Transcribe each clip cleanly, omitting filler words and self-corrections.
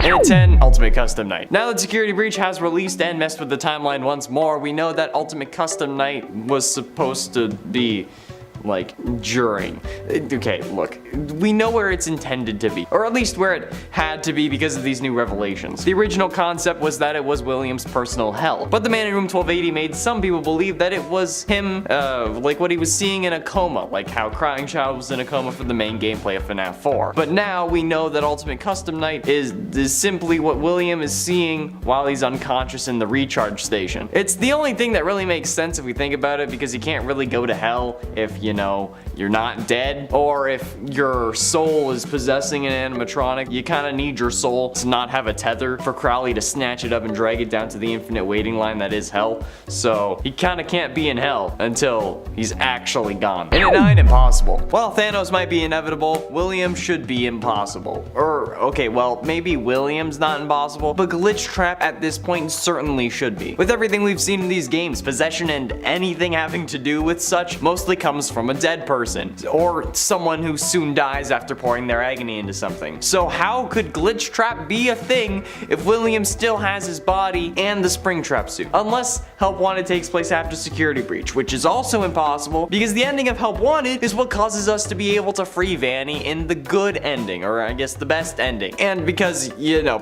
And at 10, Ultimate Custom Night. Now that Security Breach has released and messed with the timeline once more, we know that Ultimate Custom Night was supposed to be like during. Okay, look, we know where it's intended to be, or at least where it had to be because of these new revelations. The original concept was that it was William's personal hell, but the man in room 1280 made some people believe that it was him, like what he was seeing in a coma, like how Crying Child was in a coma for the main gameplay of FNAF 4. But now we know that Ultimate Custom Night is simply what William is seeing while he's unconscious in the recharge station. It's the only thing that really makes sense if we think about it, because you can't really go to hell if you're not dead, or if your soul is possessing an animatronic. You kind of need your soul to not have a tether for Crowley to snatch it up and drag it down to the infinite waiting line that is hell. So he kind of can't be in hell until he's actually gone. And at 9, impossible. While Thanos might be inevitable, William should be impossible. Or okay, well, maybe William's not impossible, but glitchtrap at this point certainly should be. With everything we've seen in these games, possession and anything having to do with such mostly comes from a dead person, or someone who soon dies after pouring their agony into something. So how could glitchtrap be a thing if William still has his body and the springtrap suit? Unless Help Wanted takes place after Security Breach, which is also impossible because the ending of Help Wanted is what causes us to be able to free Vanny in the good ending, or I guess the best ending. And because,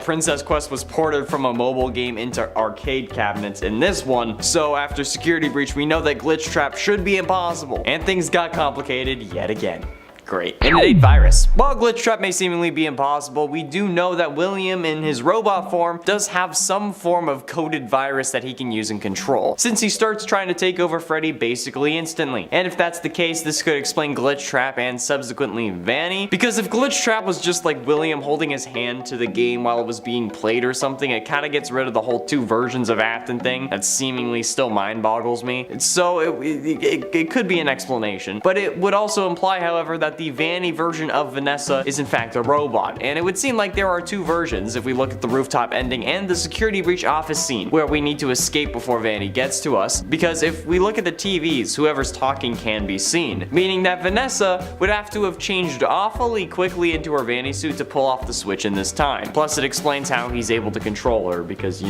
Princess Quest was ported from a mobile game into arcade cabinets in this one, so after Security Breach we know that glitchtrap should be impossible, and things got complicated yet again. Great. And at 8, virus. While glitchtrap may seemingly be impossible, we do know that William in his robot form does have some form of coded virus that he can use and control, since he starts trying to take over Freddy basically instantly. And if that's the case, this could explain glitchtrap and subsequently Vanny, because if glitchtrap was just like William holding his hand to the game while it was being played or something, it kind of gets rid of the whole 2 versions of Afton thing that seemingly still mind boggles me. So it could be an explanation, but it would also imply, however, that the Vanny version of Vanessa is in fact a robot, and it would seem like there are 2 versions if we look at the rooftop ending and the Security Breach office scene where we need to escape before Vanny gets to us, because if we look at the TVs, whoever's talking can be seen, meaning that Vanessa would have to have changed awfully quickly into her Vanny suit to pull off the switch in this time. Plus it explains how he's able to control her, because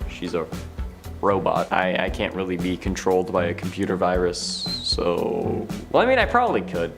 she's a robot. I can't really be controlled by a computer virus, so... Well, I mean, I probably could.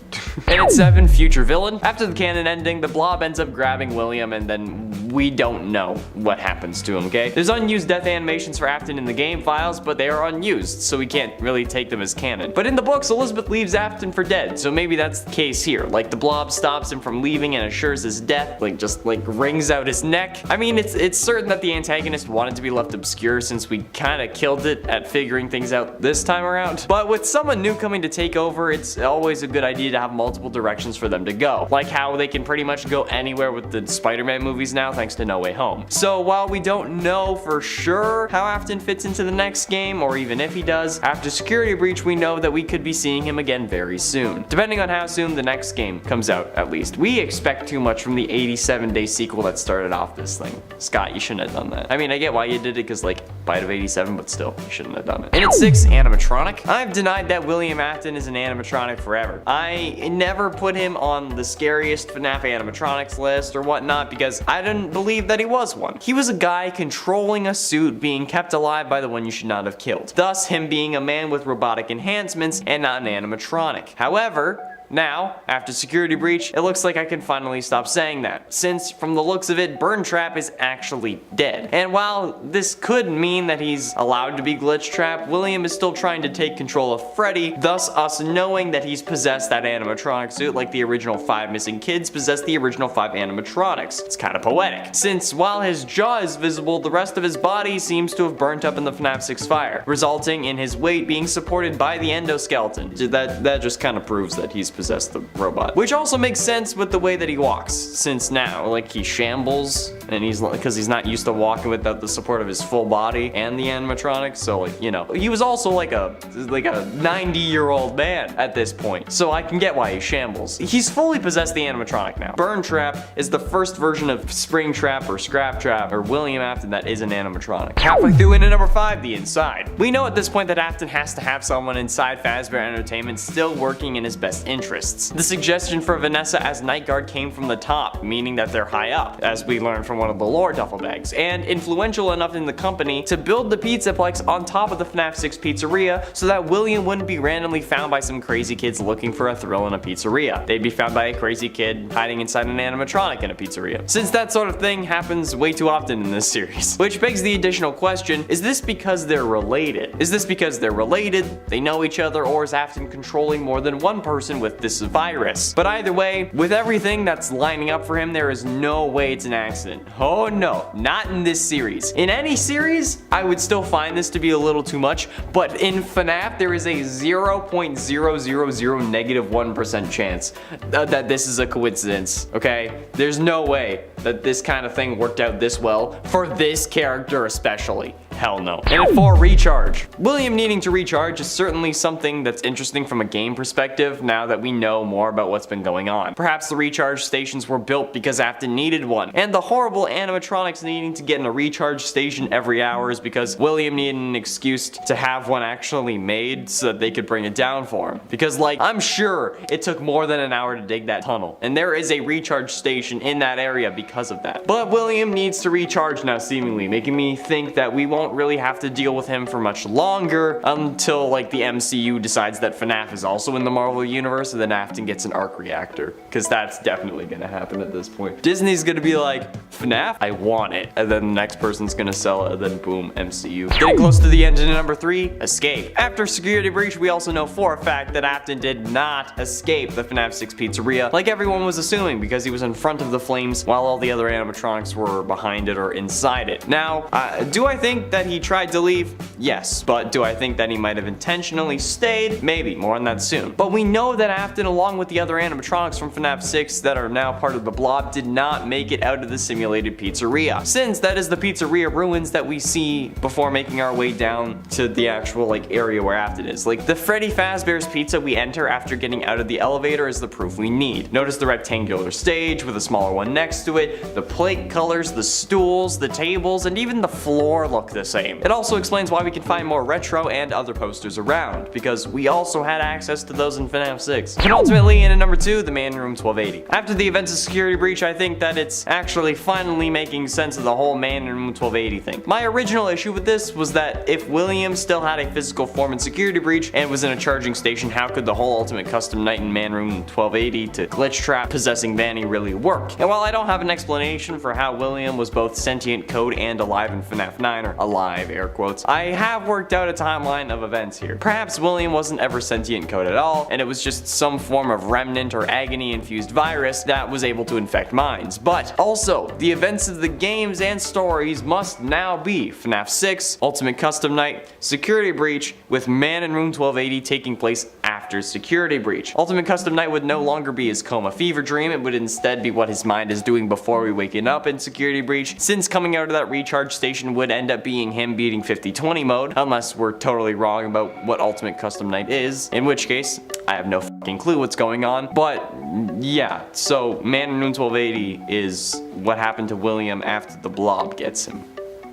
And at 7, future villain. After the canon ending, the blob ends up grabbing William, and then we don't know what happens to him, okay? There's unused death animations for Afton in the game files, but they are unused, so we can't really take them as canon. But in the books, Elizabeth leaves Afton for dead, so maybe that's the case here. Like, the blob stops him from leaving and assures his death, just wrings out his neck. I mean, it's certain that the antagonist wanted to be left obscure, since we kinda killed it at figuring things out this time around. But with someone new coming to take over, it's always a good idea to have multiple directions for them to go. Like how they can pretty much go anywhere with the Spider-Man movies now, thanks to No Way Home. So while we don't know for sure how Afton fits into the next game, or even if he does, after Security Breach we know that we could be seeing him again very soon. Depending on how soon the next game comes out, at least. We expect too much from the 87-day sequel that started off this thing. Scott, you shouldn't have done that. I mean, I get why you did it, because Bite of 87, but still, you shouldn't have done it. And at 6, animatronic. I've denied that William Afton is an animatronic forever. I never put him on the scariest FNAF animatronics list or whatnot because I didn't believe that he was one. He was a guy controlling a suit being kept alive by the one you should not have killed. Thus, him being a man with robotic enhancements and not an animatronic. However, now, after Security Breach, it looks like I can finally stop saying that, since from the looks of it, Burn Trap is actually dead. And while this could mean that he's allowed to be glitchtrap, William is still trying to take control of Freddy, thus us knowing that he's possessed that animatronic suit like the original 5 missing kids possessed the original 5 animatronics. It's kind of poetic, since while his jaw is visible, the rest of his body seems to have burnt up in the FNAF 6 fire, resulting in his weight being supported by the endoskeleton. That just kind of proves that he's possessed the robot. Which also makes sense with the way that he walks, since now, he shambles, and because he's not used to walking without the support of his full body and the animatronic, so he was also like a 90-year-old man at this point, so I can get why he shambles. He's fully possessed the animatronic now. Burn Trap is the first version of Springtrap or Scrap Trap or William Afton that is an animatronic. Halfway through into number 5, the inside. We know at this point that Afton has to have someone inside Fazbear Entertainment still working in his best interest. interests. The suggestion for Vanessa as night guard came from the top, meaning that they're high up, as we learned from one of the lore duffel bags, and influential enough in the company to build the pizzaplex on top of the FNAF 6 pizzeria so that William wouldn't be randomly found by some crazy kids looking for a thrill in a pizzeria. They'd be found by a crazy kid hiding inside an animatronic in a pizzeria. Since that sort of thing happens way too often in this series. Which begs the additional question, is this because they're related? Is this because they're related, they know each other, or is Afton controlling more than one person with this virus? But either way, with everything that's lining up for him, there is no way it's an accident. Oh no, not in this series. In any series, I would still find this to be a little too much, but in FNAF, there is a 0.000 negative 1% chance that this is a coincidence, okay? There's no way that this kind of thing worked out this well for this character especially. Hell no. And at 4, recharge. William needing to recharge is certainly something that's interesting from a game perspective now that we know more about what's been going on. Perhaps the recharge stations were built because Afton needed one, and the horrible animatronics needing to get in a recharge station every hour is because William needed an excuse to have one actually made so that they could bring it down for him. Because like, I'm sure it took more than an hour to dig that tunnel, and there is a recharge station in that area because of that. But William needs to recharge now seemingly, making me think that we won't really have to deal with him for much longer until like the MCU decides that FNAF is also in the Marvel universe, and then Afton gets an arc reactor, because that's definitely gonna happen at this point. Disney's gonna be like, FNAF, I want it, and then the next person's gonna sell it, and then boom, MCU. Getting close to the end in number 3, escape. After security breach, we also know for a fact that Afton did not escape the FNAF 6 pizzeria like everyone was assuming, because he was in front of the flames while all the other animatronics were behind it or inside it. Now, do I think that he tried to leave? Yes. But do I think that he might have intentionally stayed? Maybe. More on that soon. But we know that Afton, along with the other animatronics from FNAF 6 that are now part of the blob, did not make it out of the simulated pizzeria, since that is the pizzeria ruins that we see before making our way down to the actual like area where Afton is. Like the Freddy Fazbear's pizza we enter after getting out of the elevator is the proof we need. Notice the rectangular stage with a smaller one next to it, the plate colors, the stools, the tables, and even the floor look the same. It also explains why we can find more retro and other posters around, because we also had access to those in FNAF 6. And ultimately, in at number 2, the man in room 1280. After the events of security breach, I think that it's actually finally making sense of the whole man in room 1280 thing. My original issue with this was that if William still had a physical form in security breach and was in a charging station, how could the whole ultimate custom night in man room 1280 to glitchtrap possessing Vanny really work? And while I don't have an explanation for how William was both sentient code and alive in FNAF 9, or alive air quotes, I have worked out a timeline of events here. Perhaps William wasn't ever sentient code at all, and it was just some form of remnant or agony infused virus that was able to infect minds. But also, the events of the games and stories must now be FNAF 6, Ultimate Custom Night, Security Breach, with Man in Room 1280 taking place after Security Breach. Ultimate Custom Night would no longer be his coma fever dream, it would instead be what his mind is doing before we waking up in Security Breach, since coming out of that recharge station would end up being him beating 50-20 mode, unless we're totally wrong about what Ultimate Custom Night is, in which case, I have no fucking clue what's going on. But yeah, so Man in Room 1280 is what happened to William after the blob gets him.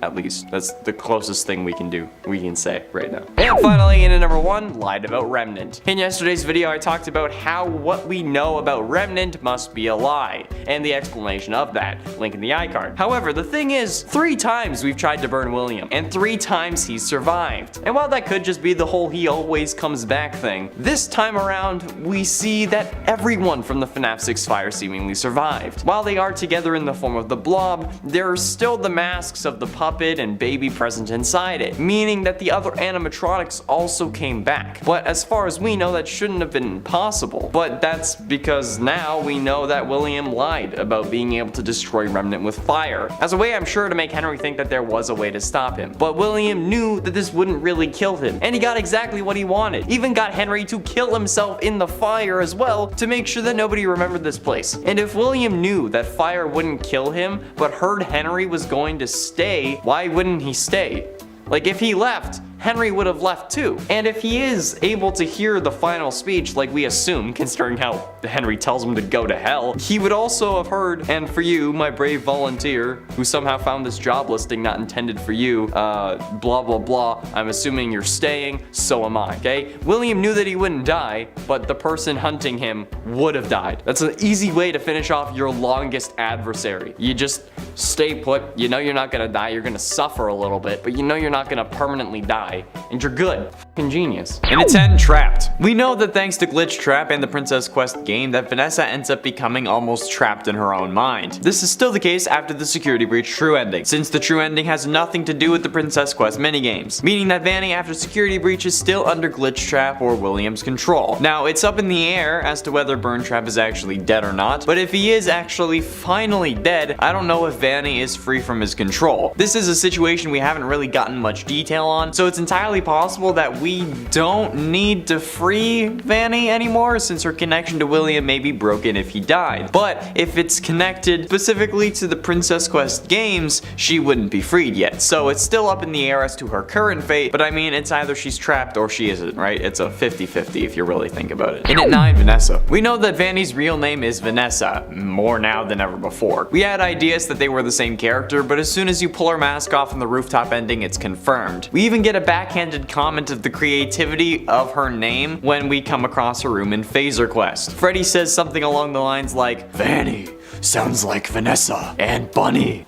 At least, that's the closest thing we can say right now. And finally, in at number 1, lied about Remnant. In yesterday's video, I talked about how what we know about Remnant must be a lie, and the explanation of that, link in the iCard. However, the thing is, 3 times we've tried to burn William, and 3 times he's survived. And while that could just be the whole he always comes back thing, this time around, we see that everyone from the FNAF 6 fire seemingly survived. While they are together in the form of the blob, there are still the masks of the puppet and baby present inside it, meaning that the other animatronics also came back. But as far as we know, that shouldn't have been possible. But that's because now we know that William lied about being able to destroy Remnant with fire, as a way I'm sure to make Henry think that there was a way to stop him. But William knew that this wouldn't really kill him, and he got exactly what he wanted. Even got Henry to kill himself in the fire as well, to make sure that nobody remembered this place. And if William knew that fire wouldn't kill him, but heard Henry was going to stay, why wouldn't he stay? Like, if he left, Henry would have left too. And if he is able to hear the final speech like we assume, considering how Henry tells him to go to hell, he would also have heard, "And for you, my brave volunteer, who somehow found this job listing not intended for you, blah blah blah, I'm assuming you're staying, so am I," okay? William knew that he wouldn't die, but the person hunting him would have died. That's an easy way to finish off your longest adversary. You just stay put, you know you're not gonna die, you're gonna suffer a little bit, but you know you're not gonna permanently die, and you're good. F***ing genius. In a 10, Trapped. We know that thanks to Glitchtrap and the Princess Quest game that Vanessa ends up becoming almost trapped in her own mind. This is still the case after the security breach true ending, since the true ending has nothing to do with the Princess Quest minigames, meaning that Vanny after security breach is still under Glitchtrap or William's control. Now, it's up in the air as to whether Burntrap is actually dead or not, but if he is actually finally dead, I don't know if Vanny is free from his control. This is a situation we haven't really gotten much detail on, so it's entirely possible that we don't need to free Vanny anymore since her connection to William may be broken if he died. But if it's connected specifically to the Princess Quest games, she wouldn't be freed yet. So it's still up in the air as to her current fate, but I mean, it's either she's trapped or she isn't, right? It's a 50-50 if you really think about it. In at 9, Vanessa. We know that Vanny's real name is Vanessa, more now than ever before. We had ideas that they were the same character, but as soon as you pull her mask off in the rooftop ending, it's confirmed. We even get a backhanded comment of the creativity of her name when we come across her room in Phaser Quest. Freddy says something along the lines like, "Vanny sounds like Vanessa and Bunny."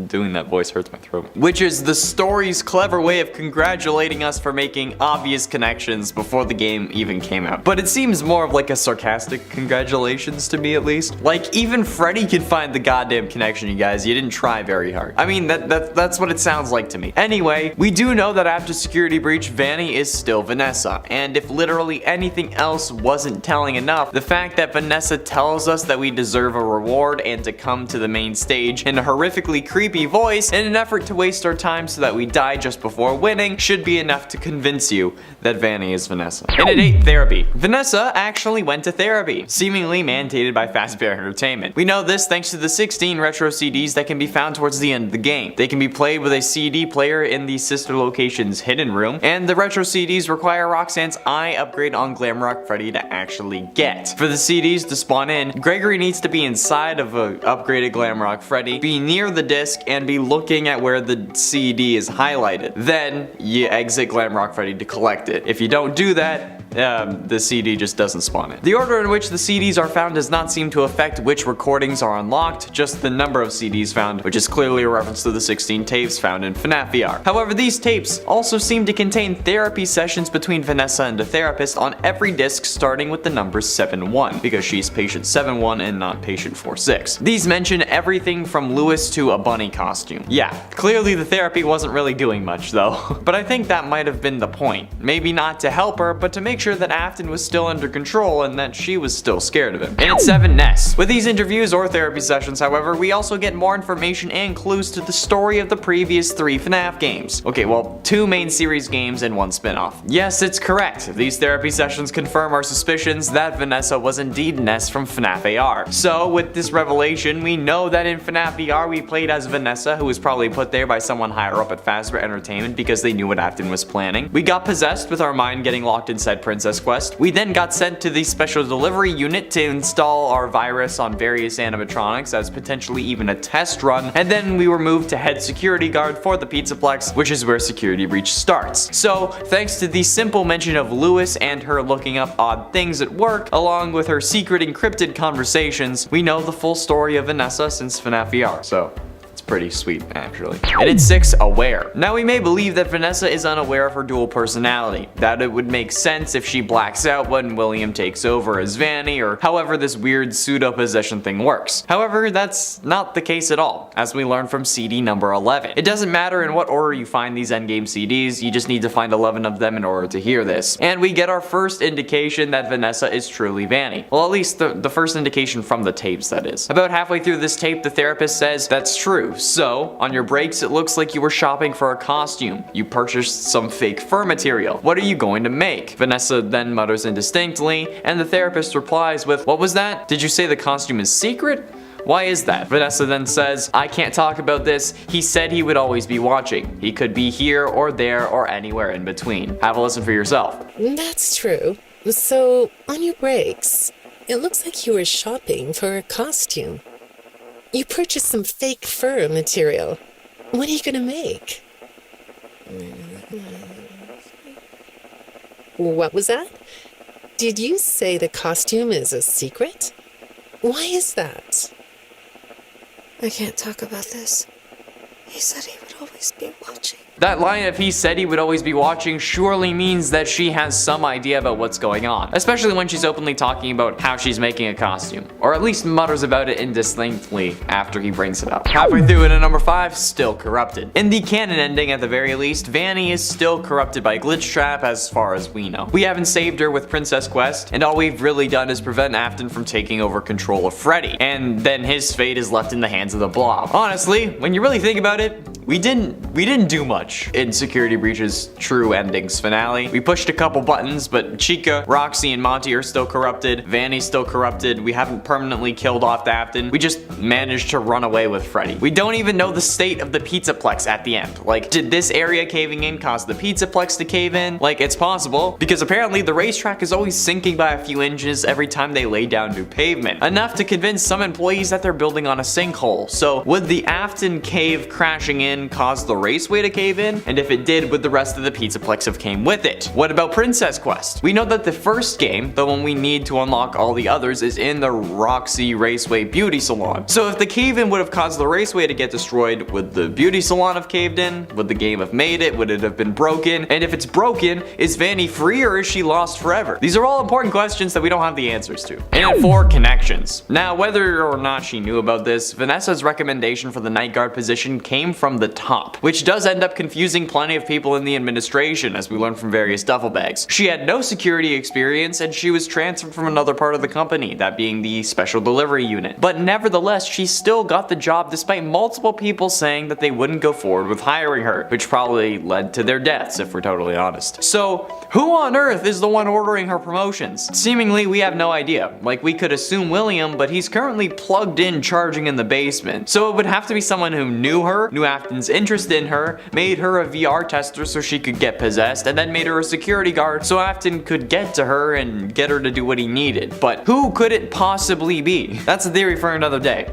Doing that voice hurts my throat. Which is the story's clever way of congratulating us for making obvious connections before the game even came out. But it seems more of like a sarcastic congratulations to me, at least. Like, even Freddy could find the goddamn connection, you guys. You didn't try very hard. I mean, that's what it sounds like to me. Anyway, we do know that after security breach, Vanny is still Vanessa. And if literally anything else wasn't telling enough, the fact that Vanessa tells us that we deserve a reward and to come to the main stage in a horrifically creepy voice in an effort to waste our time so that we die just before winning should be enough to convince you that Vanny is Vanessa. And at 8, Therapy. Vanessa actually went to therapy, seemingly mandated by Fazbear Entertainment. We know this thanks to the 16 retro CDs that can be found towards the end of the game. They can be played with a CD player in the sister location's hidden room, and the retro CDs require Roxanne's eye upgrade on Glamrock Freddy to actually get. For the CDs to spawn in, Gregory needs to be inside of a upgraded Glamrock Freddy, be near the disc, and be looking at where the CD is highlighted. Then you exit Glamrock Freddy to collect it. If you don't do that, the CD just doesn't spawn in. The order in which the CDs are found does not seem to affect which recordings are unlocked, just the number of CDs found, which is clearly a reference to the 16 tapes found in FNAF VR. However, these tapes also seem to contain therapy sessions between Vanessa and a therapist on every disc starting with the number 7-1, because she's patient 7-1 and not patient 4-6. These mention everything from Lewis to a bunny costume. Yeah, clearly the therapy wasn't really doing much though. But I think that might have been the point. Maybe not to help her, but to make sure that Afton was still under control and that she was still scared of him. And at 7, Ness. With these interviews or therapy sessions, however, we also get more information and clues to the story of the previous 3 FNAF games. Okay, well, 2 main series games and 1 spin-off. Yes, it's correct. These therapy sessions confirm our suspicions that Vanessa was indeed Ness from FNAF AR. So, with this revelation, we know that in FNAF VR we played as Vanessa, who was probably put there by someone higher up at Fazbear Entertainment because they knew what Afton was planning. We got possessed with our mind getting locked inside Princess Quest. We then got sent to the special delivery unit to install our virus on various animatronics as potentially even a test run, and then we were moved to head security guard for the Pizzaplex, which is where security breach starts. So, thanks to the simple mention of Lewis and her looking up odd things at work, along with her secret encrypted conversations, we know the full story of Vanessa since FNAF VR. So, pretty sweet, actually. And at 6, Aware. Now we may believe that Vanessa is unaware of her dual personality, that it would make sense if she blacks out when William takes over as Vanny, or however this weird pseudo-possession thing works. However, that's not the case at all, as we learn from CD number 11. It doesn't matter in what order you find these endgame CDs, you just need to find 11 of them in order to hear this. And we get our first indication that Vanessa is truly Vanny. Well, at least the first indication from the tapes, that is. About halfway through this tape, the therapist says, "That's true. So, on your breaks it looks like you were shopping for a costume. You purchased some fake fur material. What are you going to make?" Vanessa then mutters indistinctly, and the therapist replies with, "What was that? Did you say the costume is secret? Why is that? Vanessa then says, I can't talk about this. He said he would always be watching. He could be here or there or anywhere in between. Have a listen for yourself. That's true. So, on your breaks, it looks like you were shopping for a costume. You purchased some fake fur material. What are you gonna make? What was that? Did you say the costume is a secret? Why is that? I can't talk about this. He said he would always be watching. That line of he said he would always be watching surely means that she has some idea about what's going on, especially when she's openly talking about how she's making a costume, or at least mutters about it indistinctly after he brings it up. Halfway through it at number 5, still corrupted. In the canon ending at the very least, Vanny is still corrupted by glitchtrap as far as we know. We haven't saved her with Princess Quest, and all we've really done is prevent Afton from taking over control of Freddy, and then his fate is left in the hands of the Blob. Honestly, when you really think about it, we didn't do much in Security Breach's true endings finale. We pushed a couple buttons, but Chica, Roxy, and Monty are still corrupted. Vanny's still corrupted. We haven't permanently killed off Afton. We just managed to run away with Freddy. We don't even know the state of the Pizzaplex at the end. Like, did this area caving in cause the Pizzaplex to cave in? Like, it's possible, because apparently the racetrack is always sinking by a few inches every time they lay down new pavement. Enough to convince some employees that they're building on a sinkhole. So, would the Afton cave crashing in cause the raceway to cave in? And if it did, would the rest of the Pizzaplex have came with it? What about Princess Quest? We know that the first game, the one we need to unlock all the others, is in the Roxy Raceway Beauty Salon. So if the cave-in would have caused the raceway to get destroyed, would the beauty salon have caved in? Would the game have made it? Would it have been broken? And if it's broken, is Vanny free or is she lost forever? These are all important questions that we don't have the answers to. And at 4, connections. Now, whether or not she knew about this, Vanessa's recommendation for the night guard position came from the top, which does end up confusing plenty of people in the administration, as we learn from various duffel bags. She had no security experience, and she was transferred from another part of the company, that being the special delivery unit. But nevertheless, she still got the job despite multiple people saying that they wouldn't go forward with hiring her, which probably led to their deaths, if we're totally honest. So, who on earth is the one ordering her promotions? Seemingly, we have no idea. Like, we could assume William, but he's currently plugged in charging in the basement. So it would have to be someone who knew her, knew Afton's interest in her, made her a VR tester so she could get possessed, and then made her a security guard so Afton could get to her and get her to do what he needed. But who could it possibly be? That's a theory for another day,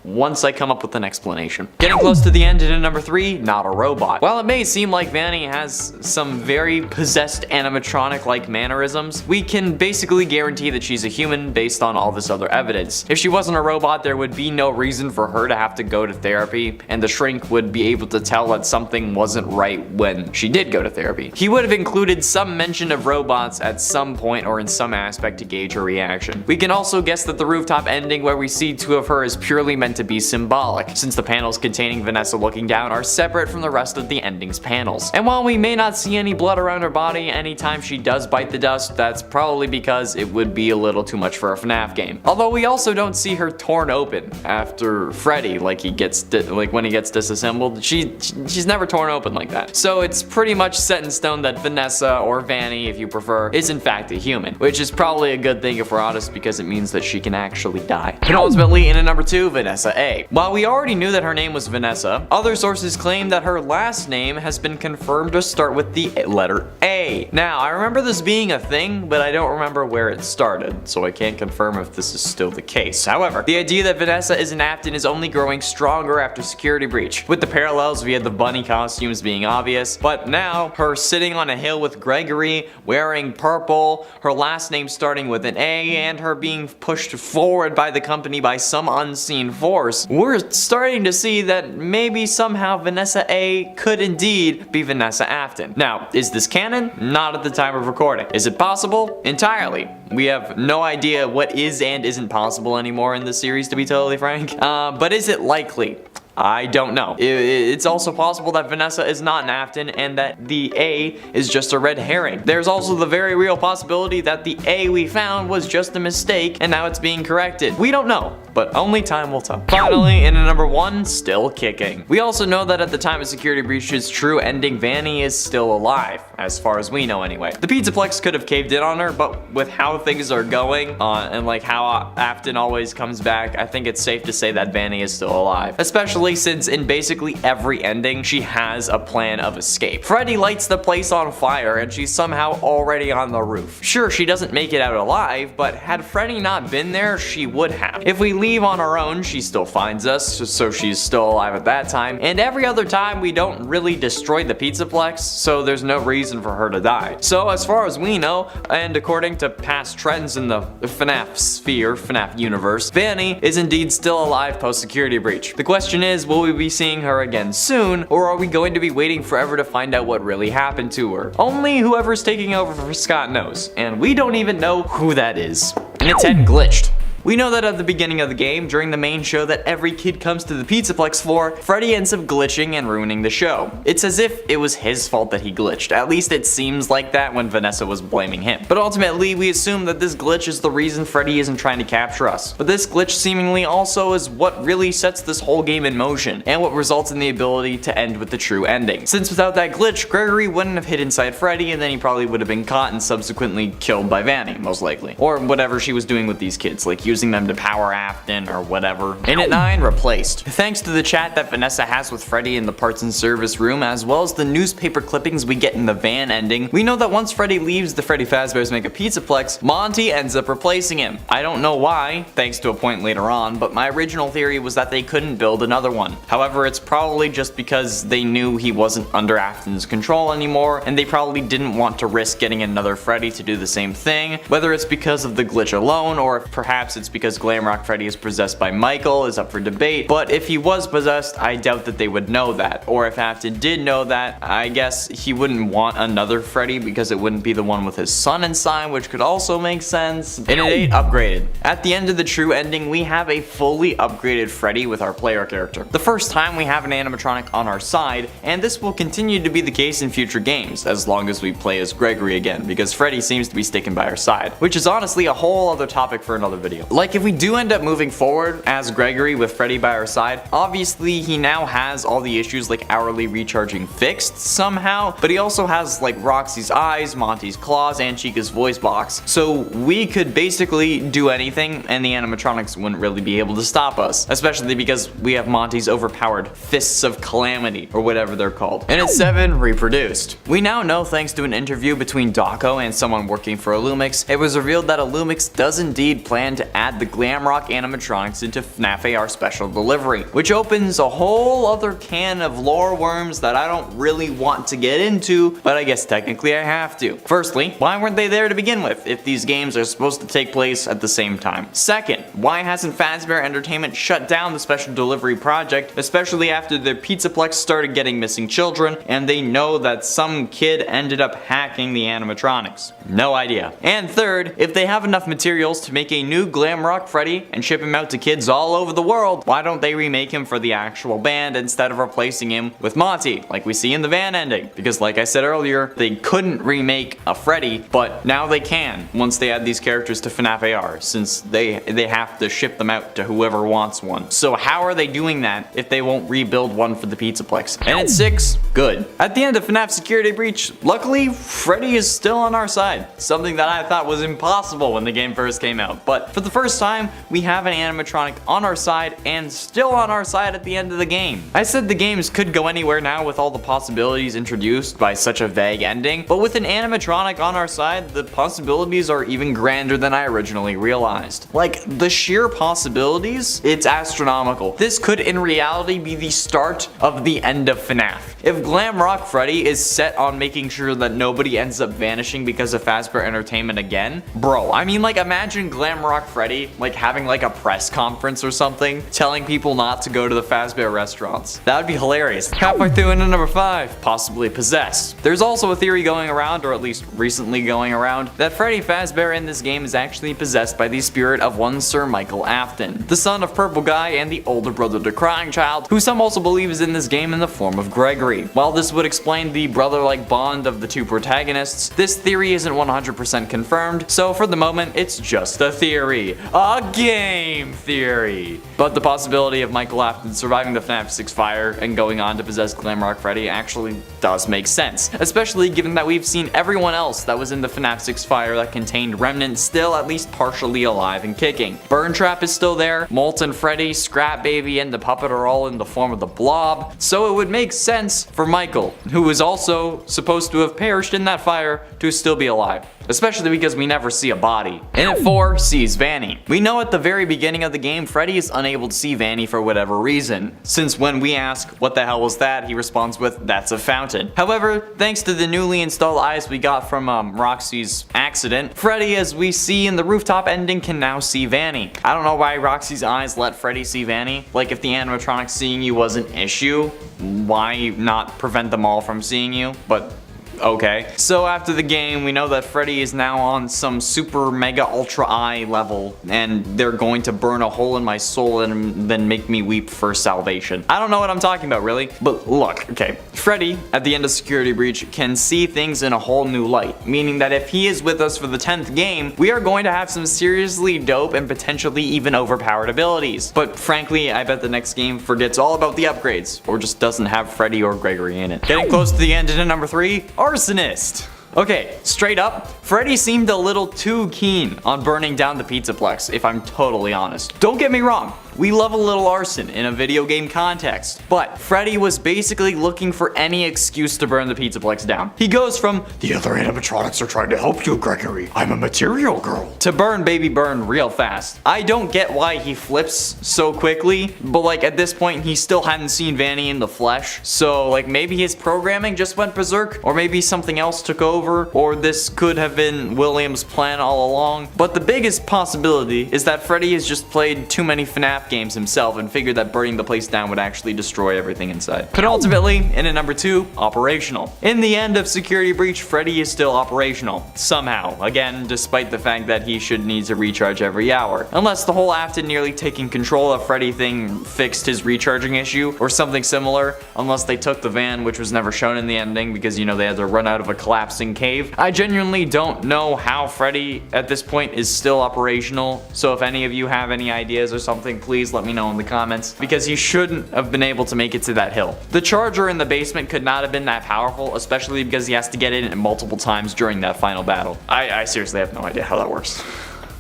once I come up with an explanation. Getting close to the end and at number 3, not a robot. While it may seem like Vanny has some very possessed animatronic-like mannerisms, we can basically guarantee that she's a human based on all this other evidence. If she wasn't a robot, there would be no reason for her to have to go to therapy, and the shrink would be able to tell that something wasn't right when she did go to therapy. He would have included some mention of robots at some point or in some aspect to gauge her reaction. We can also guess that the rooftop ending where we see 2 of her is purely meant to be symbolic, since the panels containing Vanessa looking down are separate from the rest of the ending's panels. And while we may not see any blood around her body anytime she does bite the dust, that's probably because it would be a little too much for a FNAF game. Although we also don't see her torn open after Freddy, like when he gets disassembled. She's never torn open like that. So it's pretty much set in stone that Vanessa, or Vanny if you prefer, is in fact a human, which is probably a good thing if we're honest, because it means that she can actually die. And ultimately, in at number 2, Vanessa A. While we already knew that her name was Vanessa, other sources claim that her last name has been confirmed to start with the letter A. Now, I remember this being a thing, but I don't remember where it started, so I can't confirm if this is still the case. However, the idea that Vanessa is an Afton is only growing stronger after Security Breach, with the parallels via the bunny costumes being obvious, but now, her sitting on a hill with Gregory, wearing purple, her last name starting with an A, and her being pushed forward by the company by some unseen force, we're starting to see that maybe somehow Vanessa A could indeed be Vanessa Afton. Now, is this canon? Not at the time of recording. Is it possible? Entirely. We have no idea what is and isn't possible anymore in this series, to be totally frank. But is it likely? I don't know. It's also possible that Vanessa is not an Afton and that the A is just a red herring. There's also the very real possibility that the A we found was just a mistake and now it's being corrected. We don't know, but only time will tell. Finally, in at number 1, still kicking. We also know that at the time of Security Breach's true ending, Vanny is still alive, as far as we know anyway. The Pizzaplex could have caved in on her, but with how things are going and like how Afton always comes back, I think it's safe to say that Vanny is still alive. Especially since in basically every ending, she has a plan of escape. Freddy lights the place on fire and she's somehow already on the roof. Sure, she doesn't make it out alive, but had Freddy not been there, she would have. If we leave on our own, she still finds us, so she's still alive at that time. And every other time, we don't really destroy the Pizzaplex, so there's no reason for her to die. So as far as we know, and according to past trends in the FNAF sphere, FNAF universe, Vanny is indeed still alive post-Security Breach. The question is, will we be seeing her again soon, or are we going to be waiting forever to find out what really happened to her? Only whoever's taking over for Scott knows, and we don't even know who that is. And it's head glitched. We know that at the beginning of the game, during the main show that every kid comes to the Pizzaplex for, Freddy ends up glitching and ruining the show. It's as if it was his fault that he glitched. At least it seems like that when Vanessa was blaming him. But ultimately, we assume that this glitch is the reason Freddy isn't trying to capture us. But this glitch seemingly also is what really sets this whole game in motion, and what results in the ability to end with the true ending. Since without that glitch, Gregory wouldn't have hid inside Freddy, and then he probably would have been caught and subsequently killed by Vanny, most likely. Or whatever she was doing with these kids, like using them to power Afton or whatever. In at 9, replaced. Thanks to the chat that Vanessa has with Freddy in the parts and service room, as well as the newspaper clippings we get in the van ending, we know that once Freddy leaves the Freddy Fazbear's Mega Pizzaplex, Monty ends up replacing him. I don't know why, thanks to a point later on, but my original theory was that they couldn't build another one. However, it's probably just because they knew he wasn't under Afton's control anymore, and they probably didn't want to risk getting another Freddy to do the same thing, whether it's because of the glitch alone, or if perhaps it's because Glamrock Freddy is possessed by Michael is up for debate, but if he was possessed, I doubt that they would know that. Or if Afton did know that, I guess he wouldn't want another Freddy because it wouldn't be the one with his son inside, which could also make sense. In at 8, upgraded. At the end of the true ending, we have a fully upgraded Freddy with our player character. The first time we have an animatronic on our side, and this will continue to be the case in future games, as long as we play as Gregory again, because Freddy seems to be sticking by our side, which is honestly a whole other topic for another video. Like if we do end up moving forward as Gregory with Freddy by our side, obviously he now has all the issues like hourly recharging fixed somehow, but he also has like Roxy's eyes, Monty's claws, and Chica's voice box. So we could basically do anything and the animatronics wouldn't really be able to stop us, especially because we have Monty's overpowered fists of calamity or whatever they're called. And at 7, reproduced. We now know, thanks to an interview between Dawko and someone working for Illumix, it was revealed that Illumix does indeed plan to add the Glamrock animatronics into FNAF AR Special Delivery, which opens a whole other can of lore worms that I don't really want to get into, but I guess technically I have to. Firstly, why weren't they there to begin with if these games are supposed to take place at the same time? Second, why hasn't Fazbear Entertainment shut down the Special Delivery project, especially after their Pizzaplex started getting missing children and they know that some kid ended up hacking the animatronics? No idea. And third, if they have enough materials to make a new Glamrock Freddy and ship him out to kids all over the world, why don't they remake him for the actual band instead of replacing him with Monty, like we see in the van ending? Because like I said earlier, they couldn't remake a Freddy, but now they can once they add these characters to FNAF AR, since they have to ship them out to whoever wants one. So how are they doing that if they won't rebuild one for the Pizzaplex? And at 6, good. At the end of FNAF Security Breach, luckily Freddy is still on our side, something that I thought was impossible when the game first came out. But for the first time, we have an animatronic on our side and still on our side at the end of the game. I said the games could go anywhere now with all the possibilities introduced by such a vague ending, but with an animatronic on our side, the possibilities are even grander than I originally realized. Like, the sheer possibilities, it's astronomical. This could in reality be the start of the end of FNAF. If Glamrock Freddy is set on making sure that nobody Freddy ends up vanishing because of Fazbear Entertainment again. Bro, I mean, like, imagine Glamrock Freddy, like, having like a press conference or something, telling people not to go to the Fazbear restaurants. That would be hilarious. Halfway through into number 5, possibly possessed. There's also a theory going around, or at least recently going around, that Freddy Fazbear in this game is actually possessed by the spirit of one Sir Michael Afton, the son of Purple Guy and the older brother to Crying Child, who some also believe is in this game in the form of Gregory. While this would explain the brother-like bond of the two protagonists, this theory isn't 100% confirmed, so for the moment, it's just a theory. A game theory! But the possibility of Michael Afton surviving the FNAF 6 fire and going on to possess Glamrock Freddy actually does make sense, especially given that we've seen everyone else that was in the FNAF 6 fire that contained Remnant still at least partially alive and kicking. Burn Trap is still there, Molten Freddy, Scrap Baby, and the puppet are all in the form of the Blob, so it would make sense for Michael, who is also supposed to have perished in that fire, to still be alive. Especially because we never see a body. And at 4, sees Vanny. We know at the very beginning of the game, Freddy is unable to see Vanny for whatever reason, since when we ask, what the hell was that, he responds with, that's a fountain. However, thanks to the newly installed eyes we got from Roxy's accident, Freddy, as we see in the rooftop ending, can now see Vanny. I don't know why Roxy's eyes let Freddy see Vanny. Like, if the animatronic seeing you was an issue, why not prevent them all from seeing you? But okay. So after the game, we know that Freddy is now on some super mega ultra eye level, and they're going to burn a hole in my soul and then make me weep for salvation. I don't know what I'm talking about, really. But look, okay. Freddy, at the end of Security Breach, can see things in a whole new light, meaning that if he is with us for the 10th game, we are going to have some seriously dope and potentially even overpowered abilities. But frankly, I bet the next game forgets all about the upgrades, or just doesn't have Freddy or Gregory in it. Getting close to the end into number 3, arsonist. Okay, straight up, Freddy seemed a little too keen on burning down the Pizzaplex, if I'm totally honest. Don't get me wrong, we love a little arson in a video game context, but Freddy was basically looking for any excuse to burn the Pizzaplex down. He goes from, the other animatronics are trying to help you, Gregory, I'm a material girl, to burn baby burn real fast. I don't get why he flips so quickly, but like at this point he still hadn't seen Vanny in the flesh, so like maybe his programming just went berserk, or maybe something else took over, or this could have been William's plan all along. But the biggest possibility is that Freddy has just played too many FNAF games himself and figured that burning the place down would actually destroy everything inside. But ultimately, in at number 2, operational. In the end of Security Breach, Freddy is still operational, somehow. Again, despite the fact that he should need to recharge every hour. Unless the whole Afton nearly taking control of Freddy thing fixed his recharging issue, or something similar, unless they took the van, which was never shown in the ending because, you know, they had to run out of a collapsing cave. I genuinely don't know how Freddy at this point is still operational, so if any of you have any ideas or something, please let me know in the comments, because he shouldn't have been able to make it to that hill. The charger in the basement could not have been that powerful, especially because he has to get in it multiple times during that final battle. I seriously have no idea how that works.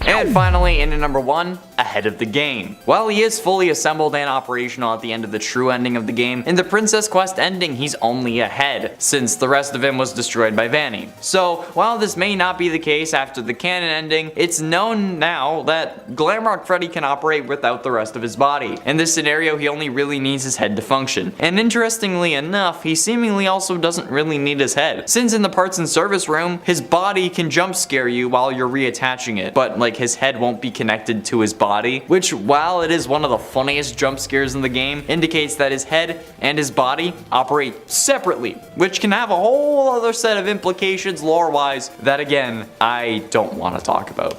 And finally, in at number 1, ahead of the game. While he is fully assembled and operational at the end of the true ending of the game, in the Princess Quest ending he's only ahead, since the rest of him was destroyed by Vanny. So while this may not be the case after the canon ending, it's known now that Glamrock Freddy can operate without the rest of his body. In this scenario, he only really needs his head to function. And interestingly enough, he seemingly also doesn't really need his head, since in the parts and service room, his body can jump scare you while you're reattaching it, but like his head won't be connected to his body, which, while it is one of the funniest jump scares in the game, indicates that his head and his body operate separately, which can have a whole other set of implications lore-wise that, again, I don't want to talk about.